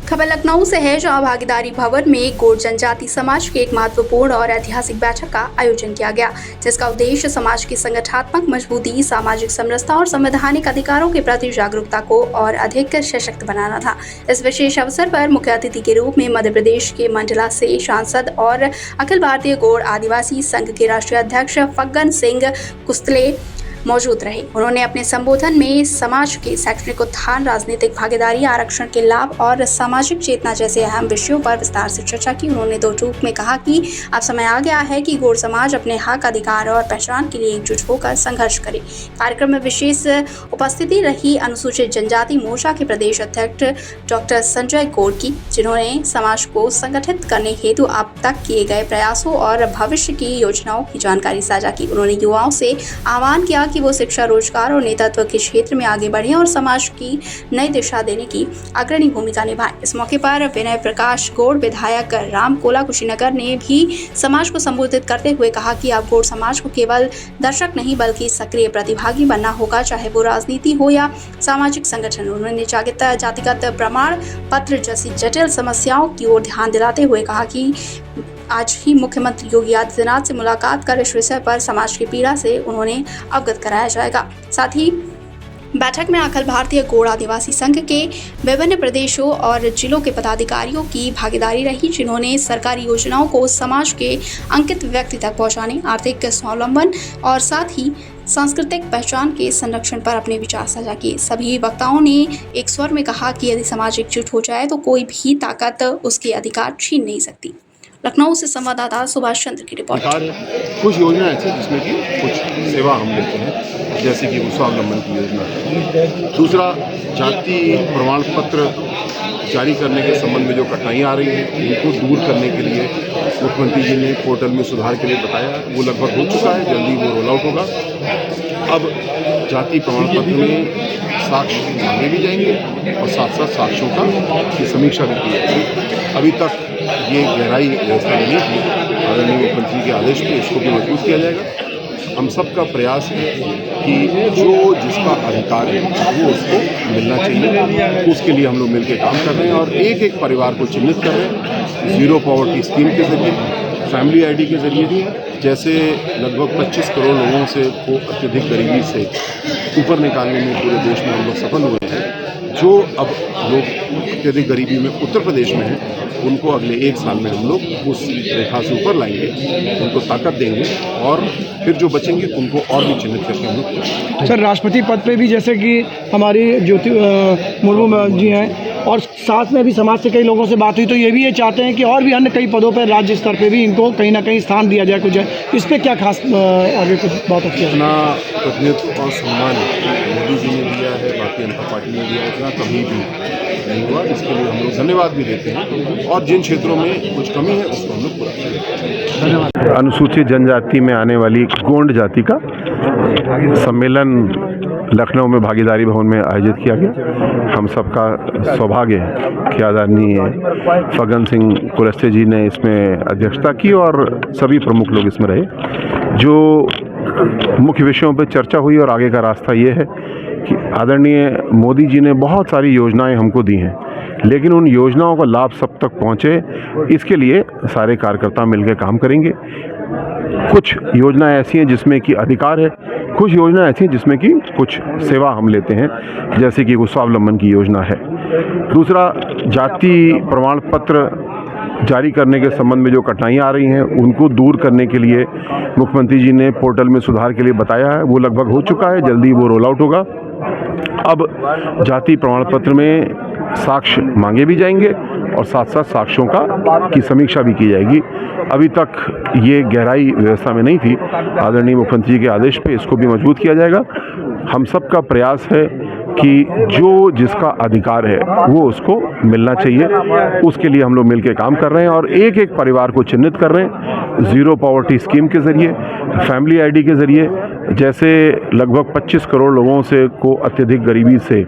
खबर लखनऊ से है, जहां भागीदारी भवन में गोंड जनजाति समाज की एक महत्वपूर्ण और ऐतिहासिक बैठक का आयोजन किया गया, जिसका उद्देश्य समाज की संगठनात्मक मजबूती, सामाजिक समरसता और संवैधानिक अधिकारों के प्रति जागरूकता को और अधिक सशक्त बनाना था। इस विशेष अवसर पर मुख्य अतिथि के रूप में मध्य प्रदेश के मंडला से सांसद और अखिल भारतीय गोंड आदिवासी संघ के राष्ट्रीय अध्यक्ष फग्गन सिंह कुस्तले मौजूद रहे। उन्होंने अपने संबोधन में समाज के शैक्षणिक उत्थान, राजनीतिक भागीदारी, आरक्षण के लाभ और सामाजिक चेतना जैसे अहम विषयों पर विस्तार से चर्चा की। उन्होंने दो टूक में कहा कि अब समय आ गया है कि गोंड समाज अपने हक, अधिकार और पहचान के लिए एकजुट होकर संघर्ष करे। कार्यक्रम में विशेष उपस्थिति रही अनुसूचित जनजाति मोर्चा के प्रदेश अध्यक्ष डॉक्टर संजय गोंड की, जिन्होंने समाज को संगठित करने हेतु अब तक किए गए प्रयासों और भविष्य की योजनाओं की जानकारी साझा की। उन्होंने युवाओं से आह्वान किया कि वो शिक्षा, रोजगार और नेतृत्व के क्षेत्र में आगे बढ़ें और समाज की नई दिशा देने की अग्रणी भूमिका निभाएं। इस मौके पर विनय प्रकाश गोंड, विधायक रामकोला कुशीनगर ने भी समाज को संबोधित करते हुए कहा कि अब गोंड समाज को केवल दर्शक नहीं बल्कि सक्रिय प्रतिभागी बनना होगा, चाहे वो राजनीति हो या सामाजिक संगठन। उन्होंने जातिगत प्रमाण पत्र जैसी जटिल समस्याओं की ओर ध्यान दिलाते हुए कहा कि आज ही मुख्यमंत्री योगी आदित्यनाथ से मुलाकात कर इस विषय पर समाज की पीड़ा से उन्होंने अवगत कराया जाएगा। साथ ही बैठक में अखिल भारतीय गोंड आदिवासी संघ के विभिन्न प्रदेशों और जिलों के पदाधिकारियों की भागीदारी रही, जिन्होंने सरकारी योजनाओं को समाज के अंकित व्यक्ति तक पहुंचाने, आर्थिक स्वावलंबन और साथ ही सांस्कृतिक पहचान के संरक्षण पर अपने विचार साझा किए। सभी वक्ताओं ने एक स्वर में कहा कि यदि समाज एकजुट हो जाए तो कोई भी ताकत उसके अधिकार छीन नहीं सकती। लखनऊ से संवाददाता सुभाष चंद्र की रिपोर्ट। कुछ योजना ऐसी जिसमें कि कुछ सेवा हम लेते हैं, जैसे कि स्वावलंबन की योजना। दूसरा, जाति प्रमाण पत्र जारी करने के संबंध में जो कठिनाइयाँ आ रही हैं उनको दूर करने के लिए मुख्यमंत्री जी ने पोर्टल में सुधार के लिए बताया। वो लगभग हो चुका है, जल्दी वो रोल आउट होगा। अब जाति प्रमाण पत्र में साक्ष्य मांगे भी जाएंगे और साथ साथ साक्ष्यों की समीक्षा भी की जाएगी। अभी तक ये गहराई व्यवस्था नहीं थी, आदरणीय मुख्यमंत्री के आदेश पे इसको भी मजबूत किया जाएगा। हम सबका प्रयास है कि जो जिसका अधिकार है वो उसको मिलना चाहिए। उसके लिए हम लोग मिलकर काम कर रहे हैं और एक एक परिवार को चिन्हित कर रहे हैं। जीरो पॉवर्टी स्कीम के जरिए, फैमिली आईडी के जरिए, जैसे लगभग 25 करोड़ लोगों से को अत्यधिक गरीबी से ऊपर निकालने में पूरे देश में हम लोग सफल हुए हैं। जो अब लोग अत्यधिक गरीबी में उत्तर प्रदेश में हैं, उनको अगले 1 साल में हम लोग उस रेखा से ऊपर लाएंगे, उनको ताकत देंगे और फिर जो बचेंगे उनको और भी चिन्हित करके हम लोग। सर, राष्ट्रपति पद पे भी जैसे कि हमारी ज्योति मुर्मू जी हैं और साथ में भी समाज से कई लोगों से बात हुई, तो ये चाहते हैं कि और भी अन्य कई पदों पर राज्य स्तर पे भी इनको कहीं ना कहीं स्थान दिया जाए। कुछ है इस पर क्या खास आगे कुछ बात होती है? इतना प्रतिनिधित्व और सम्मान मोदी जी ने दिया है, भारतीय जनता पार्टी ने दिया है, इतना कभी भी नहीं हुआ। इसके लिए हम लोग धन्यवाद भी देते हैं और जिन क्षेत्रों में कुछ कमी है उसको हम लोग पूरा करेंगे। धन्यवाद। अनुसूचित जनजाति में आने वाली गोंड जाति का सम्मेलन लखनऊ में भागीदारी भवन में आयोजित किया गया। हम सबका सौभाग्य है कि आदरणीय फग्गन सिंह कुलस्ते जी ने इसमें अध्यक्षता की और सभी प्रमुख लोग इसमें रहे। जो मुख्य विषयों पर चर्चा हुई और आगे का रास्ता ये है कि आदरणीय मोदी जी ने बहुत सारी योजनाएं हमको दी हैं, लेकिन उन योजनाओं का लाभ सब तक पहुंचे, इसके लिए सारे कार्यकर्ता मिलकर काम करेंगे। कुछ योजनाएं ऐसी हैं जिसमें कि अधिकार है, कुछ योजना ऐसी हैं जिसमें कि कुछ सेवा हम लेते हैं, जैसे कि वो स्वावलंबन की योजना है। दूसरा, जाति प्रमाण पत्र जारी करने के संबंध में जो कठिनाइयाँ आ रही हैं उनको दूर करने के लिए मुख्यमंत्री जी ने पोर्टल में सुधार के लिए बताया है। वो लगभग हो चुका है, जल्दी वो रोल आउट होगा। अब जाति प्रमाण पत्र में साक्ष्य मांगे भी जाएंगे और साथ साथ साक्ष्यों की समीक्षा भी की जाएगी। अभी तक ये गहराई व्यवस्था में नहीं थी, आदरणीय मुख्यमंत्री जी के आदेश पे इसको भी मजबूत किया जाएगा। हम सब का प्रयास है कि जो जिसका अधिकार है वो उसको मिलना चाहिए। उसके लिए हम लोग मिलकर काम कर रहे हैं और एक एक परिवार को चिन्हित कर रहे हैं। जीरो पॉवर्टी स्कीम के जरिए, फैमिली आईडी के जरिए, जैसे लगभग 25 करोड़ लोगों से को अत्यधिक गरीबी से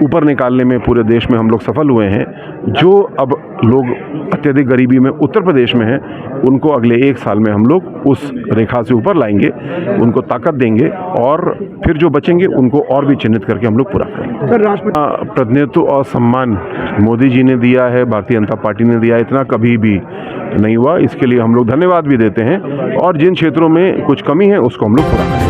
ऊपर निकालने में पूरे देश में हम लोग सफल हुए हैं। जो अब लोग अत्यधिक गरीबी में उत्तर प्रदेश में हैं, उनको अगले 1 साल में हम लोग उस रेखा से ऊपर लाएंगे, उनको ताकत देंगे और फिर जो बचेंगे उनको और भी चिन्हित करके हम लोग पूरा करेंगे। सर, राष्ट्रपति प्रतिनिधित्व और सम्मान मोदी जी ने दिया है, भारतीय जनता पार्टी ने दिया है, इतना कभी भी नहीं हुआ। इसके लिए हम लोग धन्यवाद भी देते हैं और जिन क्षेत्रों में कुछ कमी है उसको हम लोग पूरा करेंगे।